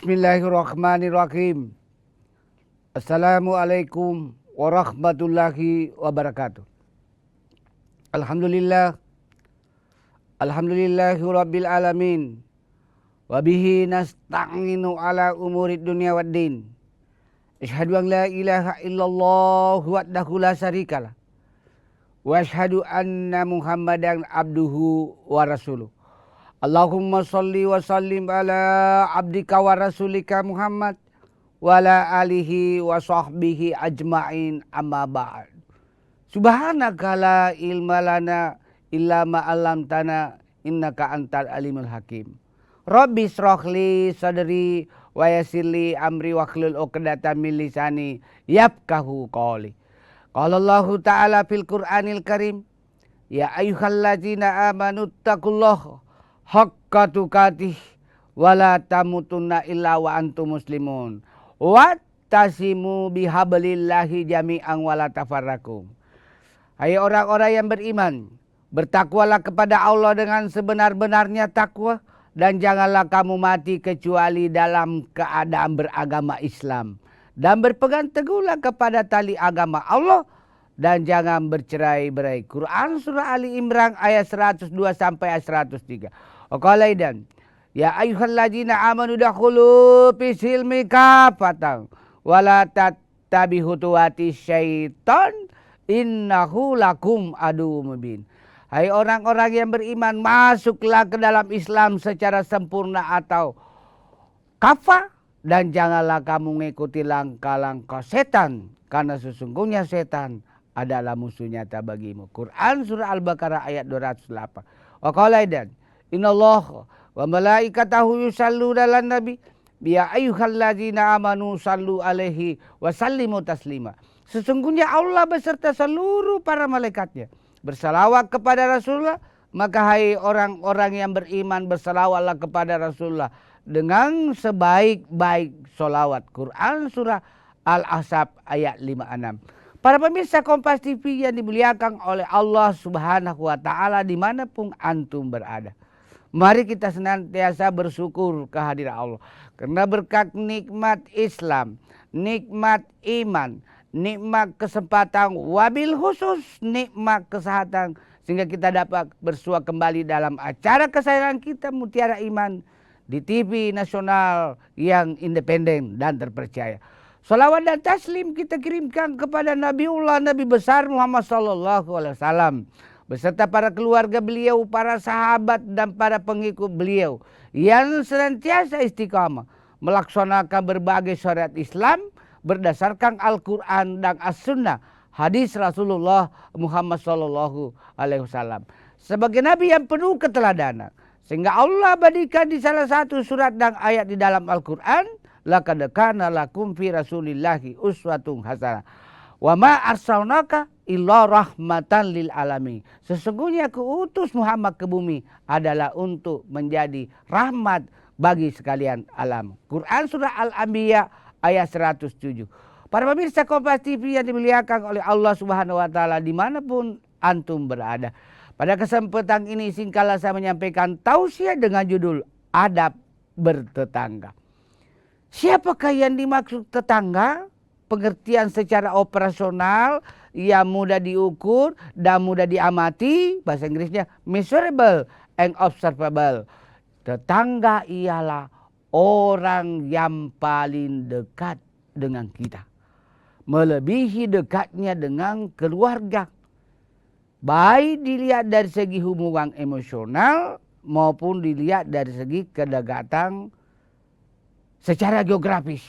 Bismillahirrahmanirrahim. Assalamualaikum warahmatullahi wabarakatuh. Alhamdulillah. Alhamdulillahi rabbil alamin. Wabihi nasta'inu ala umurid dunia waddin. Asyhadu an la ilaha illallah wahdahu la syarikalah. Wa asyhadu anna Muhammadan abduhu wa rasuluh. Allahumma salli wa sallim ala abdika wa rasulika Muhammad wa ala alihi wa sahbihi ajma'in amma ba'd. Subhanaka la ilma lana illa ma 'allamtana innaka antal alimul hakim. Rabbi shrahli sadri wa yassirli amri wahlul 'uqdatam min lisani yafqahu qawli. Qala Allah Ta'ala fil Qur'anil Karim, ya ayyuhalladzina amanu taqullaha haqqa tuqatih wala tamutunna illa wa antum muslimun wattasimu bihablillahi jami'an wala tafarraqu. Hai orang-orang yang beriman, bertakwalah kepada Allah dengan sebenar-benarnya takwa dan janganlah kamu mati kecuali dalam keadaan beragama Islam, dan berpegang teguhlah kepada tali agama Allah dan jangan bercerai-berai. Quran surah Ali Imran ayat 102 sampai ayat 103. Qala ya ayyuhalladzina amanu dakhulu fi silmi kafatan wala tattabi'u khutuwati syaitan innahu lakum aduwwum mubin. Hai orang-orang yang beriman, masuklah ke dalam Islam secara sempurna atau kafah dan janganlah kamu mengikuti langkah-langkah setan karena sesungguhnya setan adalah musuh nyata bagimu. Quran surah Al-Baqarah ayat 208. Wa qala innallaha wa malaikatahu yusalluna 'alan nabi ya ayyuhalladzina amanu sallu alaihi wa sallimu taslima. Sesungguhnya Allah beserta seluruh para malaikatnya bersalawat kepada Rasulullah, maka hai orang-orang yang beriman bersalawatlah kepada Rasulullah dengan sebaik-baik solawat. Quran surah Al-Ahzab ayat 56. Para pemirsa Kompas TV yang dimuliakan oleh Allah Subhanahu wa Ta'ala dimanapun antum berada, mari kita senantiasa bersyukur kehadiran Allah. Karena berkat nikmat Islam, nikmat iman, nikmat kesempatan, wabil khusus nikmat kesehatan, sehingga kita dapat bersua kembali dalam acara kesayangan kita Mutiara Iman di TV nasional yang independen dan terpercaya. Salawat dan taslim kita kirimkan kepada Nabiullah Nabi besar Muhammad SAW beserta para keluarga beliau, para sahabat dan para pengikut beliau yang senantiasa istiqamah melaksanakan berbagai syariat Islam berdasarkan Al-Quran dan As-Sunnah hadis Rasulullah Muhammad SAW sebagai Nabi yang penuh keteladanan, sehingga Allah abadikan di salah satu surat dan ayat di dalam Al-Quran, laqad kana lakum fi rasulillahi uswatun hasanah wa ma arsalnaka illa rahmatan lil alamin. Sesungguhnya aku utus Muhammad ke bumi adalah untuk menjadi rahmat bagi sekalian alam. Quran surah Al-Anbiya ayat 107. Para pemirsa Kompas TV yang dimuliakan oleh Allah Subhanahu wa Ta'ala dimanapun antum berada, pada kesempatan ini singkatlah saya menyampaikan tausiah dengan judul adab bertetangga. Siapakah yang dimaksud tetangga? Pengertian secara operasional yang mudah diukur dan mudah diamati, bahasa Inggrisnya measurable and observable. Tetangga ialah orang yang paling dekat dengan kita, melebihi dekatnya dengan keluarga, baik dilihat dari segi hubungan emosional maupun dilihat dari segi kedekatan secara geografis,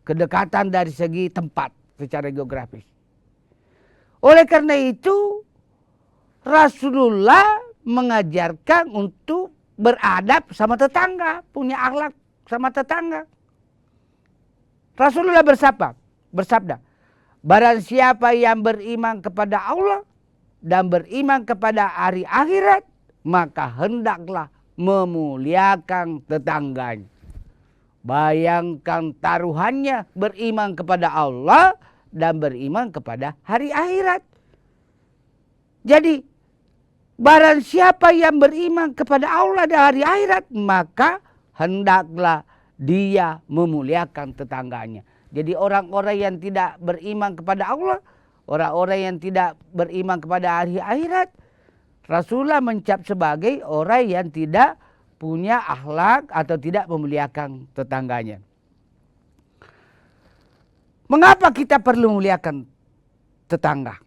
kedekatan dari segi tempat secara geografis. Oleh karena itu Rasulullah mengajarkan untuk beradab sama tetangga, punya akhlak sama tetangga. Rasulullah bersabda, barang siapa yang beriman kepada Allah dan beriman kepada hari akhirat, maka hendaklah memuliakan tetangganya. Bayangkan taruhannya beriman kepada Allah dan beriman kepada hari akhirat. Jadi barang siapa yang beriman kepada Allah dan hari akhirat, maka hendaklah dia memuliakan tetangganya. Jadi orang-orang yang tidak beriman kepada Allah, orang-orang yang tidak beriman kepada hari akhirat, Rasulullah mencap sebagai orang yang tidak punya akhlak atau tidak memuliakan tetangganya. Mengapa kita perlu memuliakan tetangga?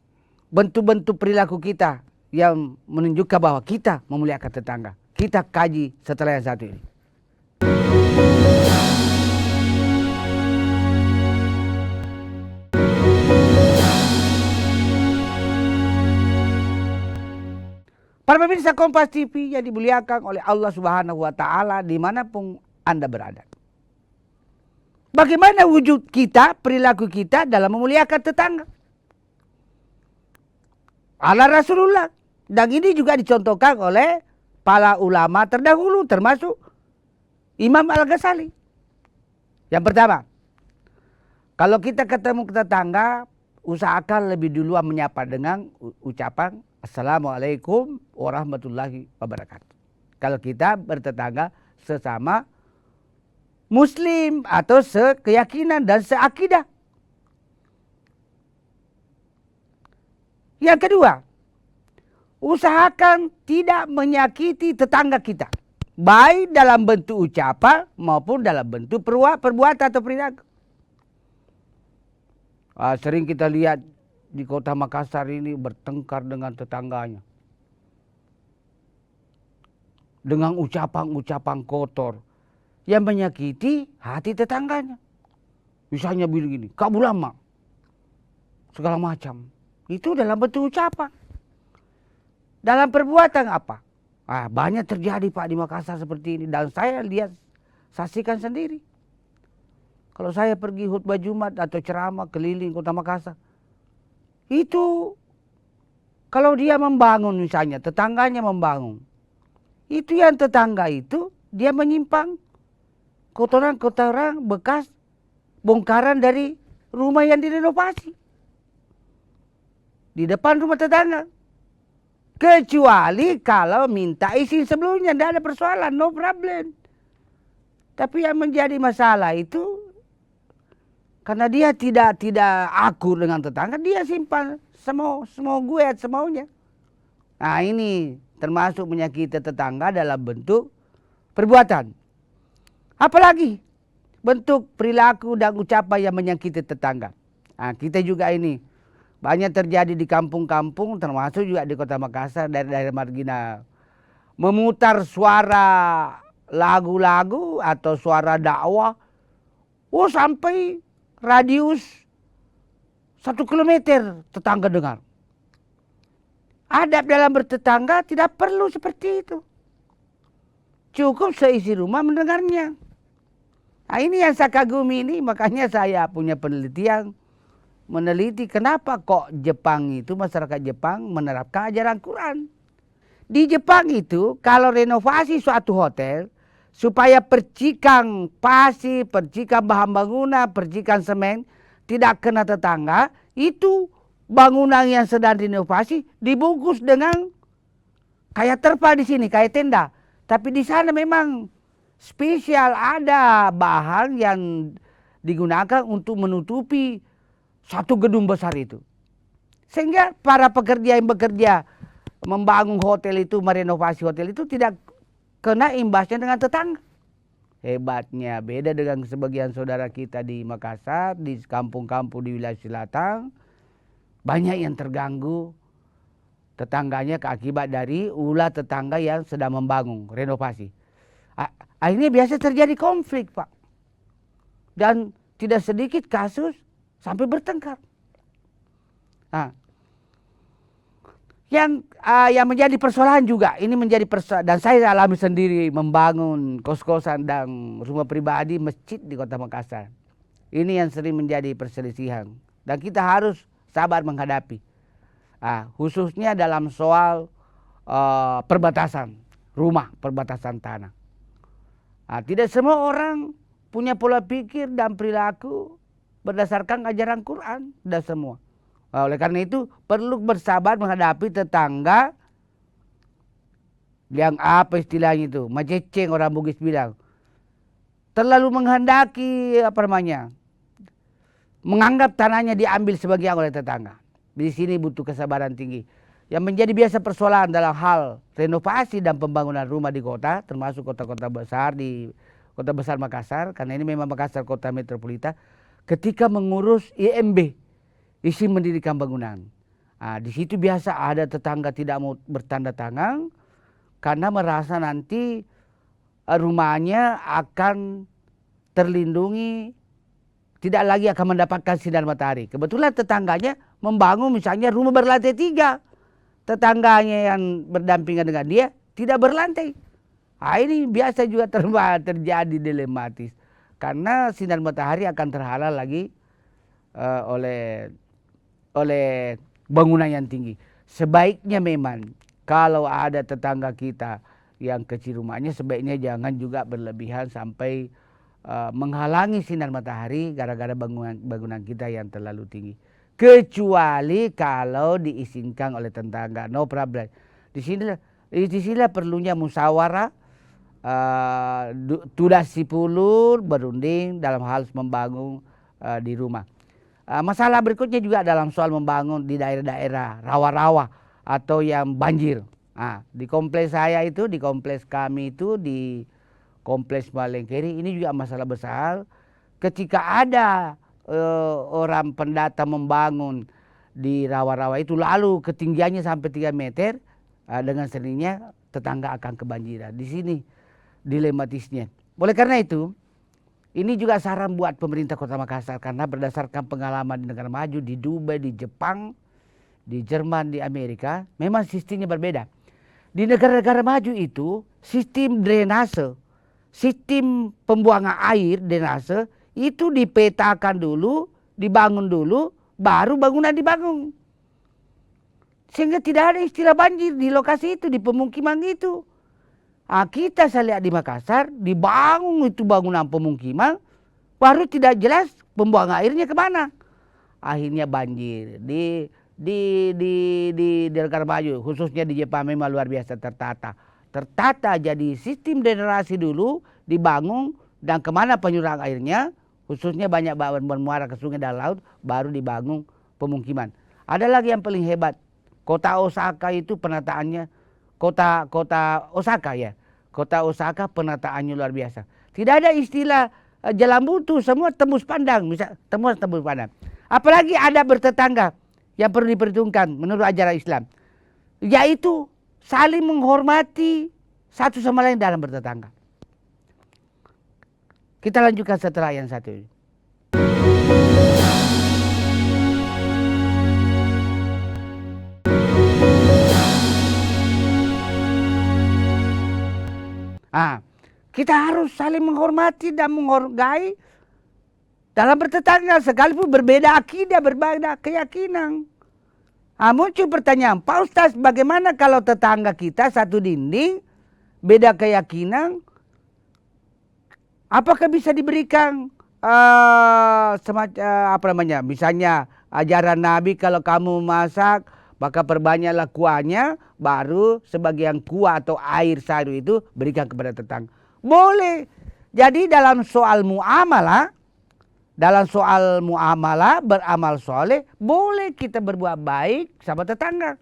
Bentuk-bentuk perilaku kita yang menunjukkan bahwa kita memuliakan tetangga. Kita kaji setelah yang satu ini. Para pemirsa Kompas TV yang dimuliakan oleh Allah Subhanahu wa Ta'ala dimanapun Anda berada. Bagaimana wujud kita, perilaku kita dalam memuliakan tetangga? Ala Rasulullah. Dan ini juga dicontohkan oleh para ulama terdahulu termasuk Imam Al-Ghazali. Yang pertama, kalau kita ketemu tetangga, usahakan lebih duluan menyapa dengan ucapan Assalamualaikum warahmatullahi wabarakatuh. Kalau kita bertetangga sesama Muslim atau sekeyakinan dan seakidah. Yang kedua, usahakan tidak menyakiti tetangga kita. Baik dalam bentuk ucapan maupun dalam bentuk perbuatan atau perilaku. Sering kita lihat di kota Makassar ini bertengkar dengan tetangganya. Dengan ucapan-ucapan kotor yang menyakiti hati tetangganya. Misalnya begini, kamu lama, segala macam. Itu dalam bentuk ucapan. Dalam perbuatan apa? Banyak terjadi Pak di Makassar seperti ini. Dan saya lihat, saksikan sendiri. Kalau saya pergi khutbah Jumat atau ceramah keliling kota Makassar. Itu kalau dia membangun misalnya, tetangganya membangun. Itu yang tetangga itu dia menyimpang kotoran-kotoran bekas bongkaran dari rumah yang direnovasi. Di depan rumah tetangga. Kecuali kalau minta izin sebelumnya, tidak ada persoalan, no problem. Tapi yang menjadi masalah itu karena dia tidak akur dengan tetangga, dia simpan semau gue semaunya. Nah ini termasuk menyakiti tetangga dalam bentuk perbuatan. Apalagi bentuk perilaku dan ucapan yang menyakiti tetangga. Nah kita juga ini banyak terjadi di kampung-kampung termasuk juga di kota Makassar dari daerah marginal. Memutar suara lagu-lagu atau suara dakwah. Sampai radius 1 kilometer tetangga dengar. Adab dalam bertetangga tidak perlu seperti itu. Cukup seisi rumah mendengarnya. Nah ini yang saya kagumi ini, makanya saya punya penelitian. Meneliti kenapa kok Jepang itu, masyarakat Jepang menerapkan ajaran Quran. Di Jepang itu kalau renovasi suatu hotel, supaya percikan pasir, percikan bahan bangunan, percikan semen tidak kena tetangga, itu bangunan yang sedang renovasi dibungkus dengan kayak terpal di sini, kayak tenda. Tapi di sana memang spesial ada bahan yang digunakan untuk menutupi satu gedung besar itu. Sehingga para pekerja yang bekerja membangun hotel itu, merenovasi hotel itu tidak kena imbasnya dengan tetangga. Hebatnya beda dengan sebagian saudara kita di Makassar, di kampung-kampung di wilayah selatan. Banyak yang terganggu tetangganya akibat dari ulah tetangga yang sedang membangun renovasi. Akhirnya biasa terjadi konflik Pak. Dan tidak sedikit kasus sampai bertengkar. Yang menjadi persoalan juga, ini menjadi persoalan, dan saya alami sendiri membangun kos-kosan dan rumah pribadi masjid di kota Makassar. Ini yang sering menjadi perselisihan. Dan kita harus sabar menghadapi. Khususnya dalam soal perbatasan rumah, perbatasan tanah. Tidak semua orang punya pola pikir dan perilaku berdasarkan ajaran Quran. Tidak semua. Oleh karena itu perlu bersabar menghadapi tetangga yang apa istilahnya itu, maceceng orang Bugis bilang. terlalu menghendaki menganggap tanahnya diambil sebagian oleh tetangga. Di sini butuh kesabaran tinggi. Yang menjadi biasa persoalan dalam hal renovasi dan pembangunan rumah di kota, termasuk kota-kota besar di kota besar Makassar, karena ini memang Makassar kota metropolitan, ketika mengurus IMB, izin mendirikan bangunan. Nah, di situ biasa ada tetangga tidak mau bertanda tangan karena merasa nanti rumahnya akan terlindungi, tidak lagi akan mendapatkan sinar matahari. Kebetulan tetangganya membangun misalnya rumah berlantai 3. Tetangganya yang berdampingan dengan dia tidak berlantai. Nah, ini biasa juga terjadi dilematis. Karena sinar matahari akan terhalang lagi oleh bangunan yang tinggi. Sebaiknya memang kalau ada tetangga kita yang kecil rumahnya, sebaiknya jangan juga berlebihan sampai menghalangi sinar matahari gara-gara bangunan kita yang terlalu tinggi. Kecuali kalau diizinkan oleh tetangga, no problem. Disinilah perlunya musyawarah, tudas sipulur berunding dalam hal membangun di rumah. Masalah berikutnya juga dalam soal membangun di daerah-daerah rawa-rawa atau yang banjir. Di kompleks saya itu, di kompleks kami itu, di kompleks Malengkeri, ini juga masalah besar. Ketika ada orang pendatang membangun di rawa-rawa itu, lalu ketinggiannya sampai 3 meter, dengan sendirinya tetangga akan kebanjiran. Di sini dilematisnya. Oleh karena itu, ini juga saran buat pemerintah Kota Makassar, karena berdasarkan pengalaman di negara maju, di Dubai, di Jepang, di Jerman, di Amerika, memang sistemnya berbeda. Di negara-negara maju itu sistem drainase, sistem pembuangan air drainase itu dipetakan dulu, dibangun dulu, baru bangunan dibangun. Sehingga tidak ada istilah banjir di lokasi itu, di pemukiman itu. Kita saya lihat di Makassar, dibangun itu bangunan pemukiman, baru tidak jelas pembuangan airnya kemana. Akhirnya banjir. Di negara maju, khususnya di Jepang memang luar biasa tertata. Tertata jadi sistem drainase dulu, dibangun, dan kemana penyurangan airnya, khususnya banyak bermuara ke sungai dan laut, baru dibangun pemukiman. Ada lagi yang paling hebat, kota Osaka itu penataannya, kota Osaka ya, kota Osaka penataannya luar biasa. Tidak ada istilah jalan buntu, semua tembus pandang, tembus pandang. Apalagi ada bertetangga yang perlu diperhitungkan menurut ajaran Islam, yaitu saling menghormati satu sama lain dalam bertetangga. Kita lanjutkan setelah yang satu ini. Kita harus saling menghormati dan menghargai dalam bertetangga, sekalipun berbeda akidah, berbeda keyakinan. Muncul pertanyaan, Pak Ustaz, bagaimana kalau tetangga kita satu dinding, beda keyakinan, apakah bisa diberikan misalnya ajaran Nabi, kalau kamu masak maka perbanyaklah kuahnya, baru sebagian kuah atau air sayur itu berikan kepada tetangga. Boleh. Jadi dalam soal muamalah, beramal soleh, boleh kita berbuat baik sama tetangga.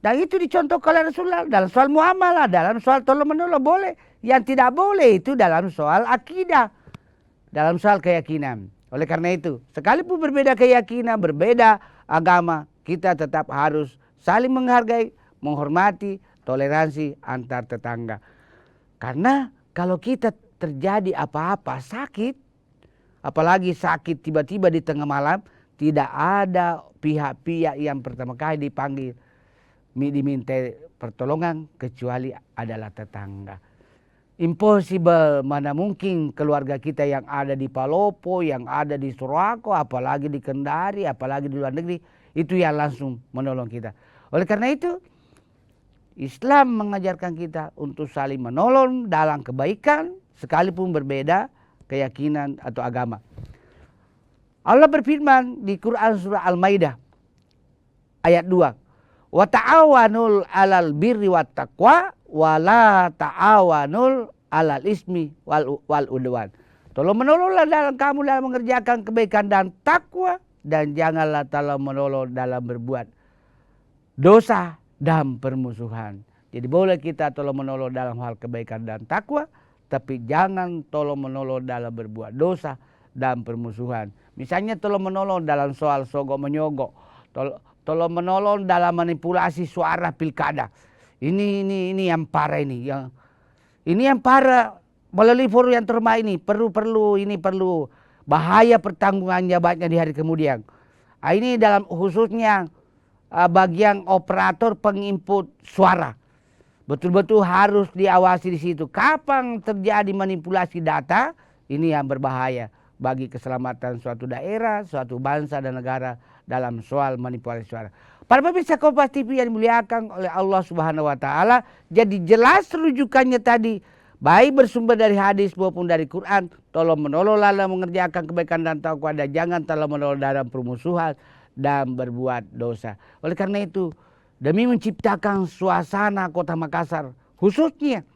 Dan itu dicontohkan oleh Rasulullah dalam soal muamalah, dalam soal tolong menolong boleh. Yang tidak boleh itu dalam soal akidah, dalam soal keyakinan. Oleh karena itu, sekalipun berbeda keyakinan, berbeda agama, kita tetap harus saling menghargai, menghormati, toleransi antar tetangga. Karena kalau kita terjadi apa-apa sakit, apalagi sakit tiba-tiba di tengah malam, tidak ada pihak-pihak yang pertama kali dipanggil diminta pertolongan kecuali adalah tetangga. Impossible, mana mungkin keluarga kita yang ada di Palopo, yang ada di Surako, apalagi di Kendari, apalagi di luar negeri, itu yang langsung menolong kita. Oleh karena itu, Islam mengajarkan kita untuk saling menolong dalam kebaikan, sekalipun berbeda keyakinan atau agama. Allah berfirman di Quran surah Al-Maidah ayat 2. Wa ta'awanul 'alal birri wat taqwa wa la ta'awanul alal ismi wal udwan. Tolong menolonglah dalam kamu dalam mengerjakan kebaikan dan takwa, dan janganlah tolong menolong dalam berbuat dosa dan permusuhan. Jadi boleh kita tolong menolong dalam hal kebaikan dan takwa, tapi jangan tolong menolong dalam berbuat dosa dan permusuhan. Misalnya tolong menolong dalam soal sogok menyogok, tolong menolong dalam manipulasi suara pilkada. Ini yang parah ini, yang parah melalui forum yang terma ini perlu bahaya pertanggungan jabatannya di hari kemudian. Ini dalam khususnya bagian operator penginput suara. Betul-betul harus diawasi di situ. Kapan terjadi manipulasi data, ini yang berbahaya bagi keselamatan suatu daerah, suatu bangsa dan negara dalam soal manipulasi suara. Para pemirsa Kompas TV yang dimuliakan oleh Allah Subhanahu wa taala, jadi jelas rujukannya tadi baik bersumber dari hadis maupun dari Quran. Tolong menolong dalam mengerjakan kebaikan dan takwa, dan jangan tolong menolong dalam permusuhan dan berbuat dosa. Oleh karena itu, demi menciptakan suasana kota Makassar, khususnya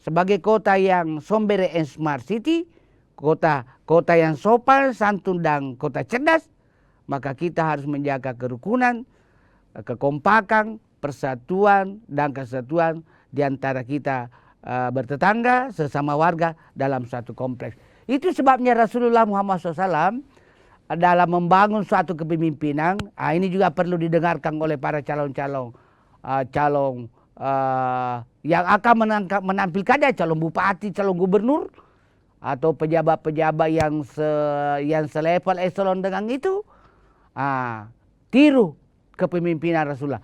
sebagai kota yang sombere and smart city, kota yang sopan, santun, dan kota cerdas, maka kita harus menjaga kerukunan, kekompakan, persatuan, dan kesatuan di antara kita bertetangga, sesama warga dalam satu kompleks. Itu sebabnya Rasulullah Muhammad SAW dalam membangun suatu kepemimpinan, ini juga perlu didengarkan oleh para calon yang akan menampilkannya, calon bupati, calon gubernur, atau pejabat-pejabat yang selevel eselon dengan itu. Tiru kepemimpinan Rasulullah.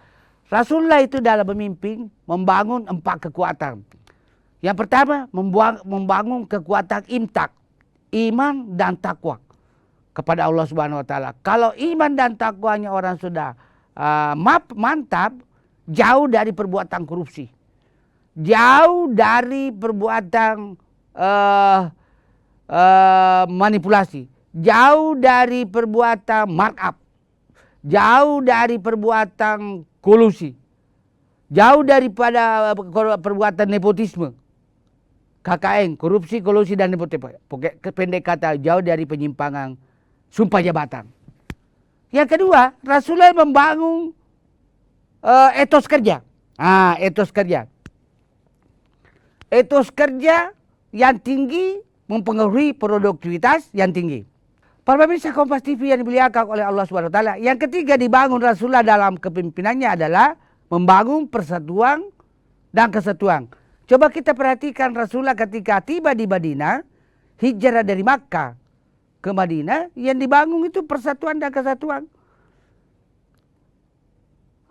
Rasulullah itu dalam memimpin membangun 4 kekuatan. Yang pertama, membangun kekuatan imtak, iman dan takwa kepada Allah Subhanahu wa taala. Kalau iman dan takwanya orang sudah mantap, jauh dari perbuatan korupsi, jauh dari perbuatan manipulasi, jauh dari perbuatan markup, jauh dari perbuatan kolusi, jauh daripada perbuatan nepotisme, KKN, korupsi, kolusi, dan nepotisme. Pendek kata, jauh dari penyimpangan sumpah jabatan. Yang kedua, Rasulullah membangun etos kerja. Etos kerja. Etos kerja yang tinggi mempengaruhi produktivitas yang tinggi. Para pemirsa Kompas TV yang dimuliakan oleh Allah Subhanahu wa taala, yang ketiga dibangun Rasulullah dalam kepemimpinannya adalah membangun persatuan dan kesatuan. Coba kita perhatikan Rasulullah ketika tiba di Madinah, hijrah dari Makkah ke Madinah, yang dibangun itu persatuan dan kesatuan.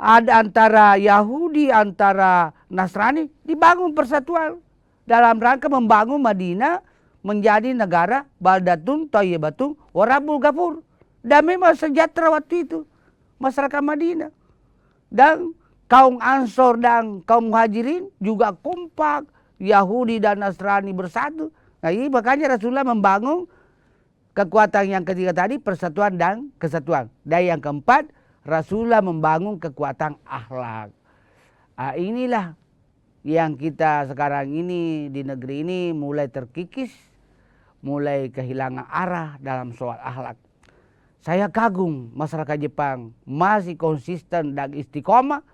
Ada antara Yahudi, antara Nasrani, dibangun persatuan dalam rangka membangun Madinah menjadi negara baldatun thayyibatun wa rabbul ghafur. Dan memang sejahtera waktu itu masyarakat Madinah. Dan kaum Ansor dan kaum Muhajirin juga kompak, Yahudi dan Nasrani bersatu. Nah, ini makanya Rasulullah membangun kekuatan yang ketiga tadi, persatuan dan kesatuan. Dan yang keempat, Rasulullah membangun kekuatan akhlak. Inilah yang kita sekarang ini di negeri ini mulai terkikis, mulai kehilangan arah dalam soal akhlak. Saya kagum masyarakat Jepang masih konsisten dan istiqomah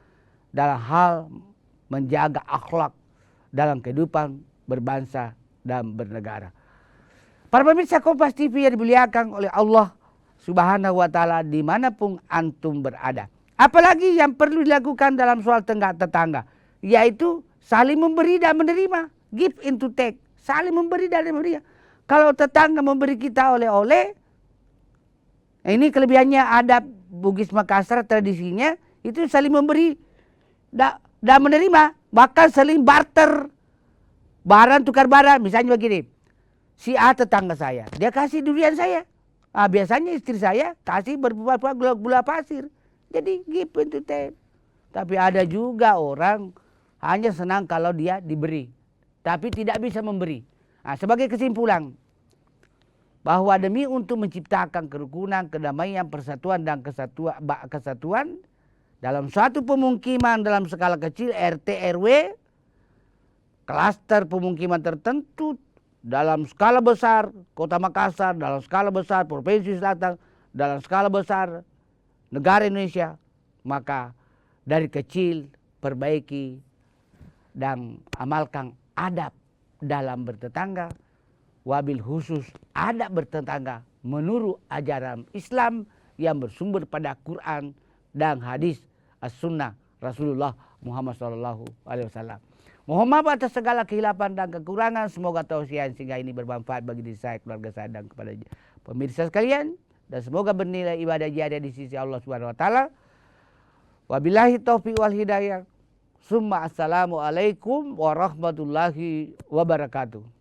dalam hal menjaga akhlak dalam kehidupan berbangsa dan bernegara. Para pemirsa Kompas TV yang dimuliakan oleh Allah Subhanahu wa taala dimanapun antum berada. Apalagi yang perlu dilakukan dalam soal tetangga, yaitu saling memberi dan menerima. Give and to take. Saling memberi dan menerima. Kalau tetangga memberi kita oleh-oleh, ini kelebihannya adab Bugis Makassar, tradisinya itu saling memberi dan menerima. Bahkan saling barter. Barang tukar barang. Misalnya begini. Si A tetangga saya, dia kasih durian saya. Biasanya istri saya kasih beberapa gula pasir. Jadi give and to take. Tapi ada juga orang hanya senang kalau dia diberi, tapi tidak bisa memberi. Sebagai kesimpulan, bahwa demi untuk menciptakan kerukunan, kedamaian, persatuan, dan kesatuan dalam suatu pemukiman dalam skala kecil, RT, RW, klaster pemukiman tertentu dalam skala besar Kota Makassar, dalam skala besar Provinsi Selatan, dalam skala besar negara Indonesia, maka dari kecil perbaiki dan amalkan adab dalam bertetangga, wabil khusus adab bertetangga menurut ajaran Islam yang bersumber pada Quran dan hadis as-sunnah Rasulullah Muhammad SAW. Mohon maaf atas segala kehilapan dan kekurangan. Semoga tausiah sehingga ini bermanfaat bagi diri saya, keluarga saya, dan kepada pemirsa sekalian. Dan semoga bernilai ibadah jariah di sisi Allah Subhanahu Wa Taala. Wabillahi taufiq wal hidayah. Summa assalamualaikum warahmatullahi wabarakatuh.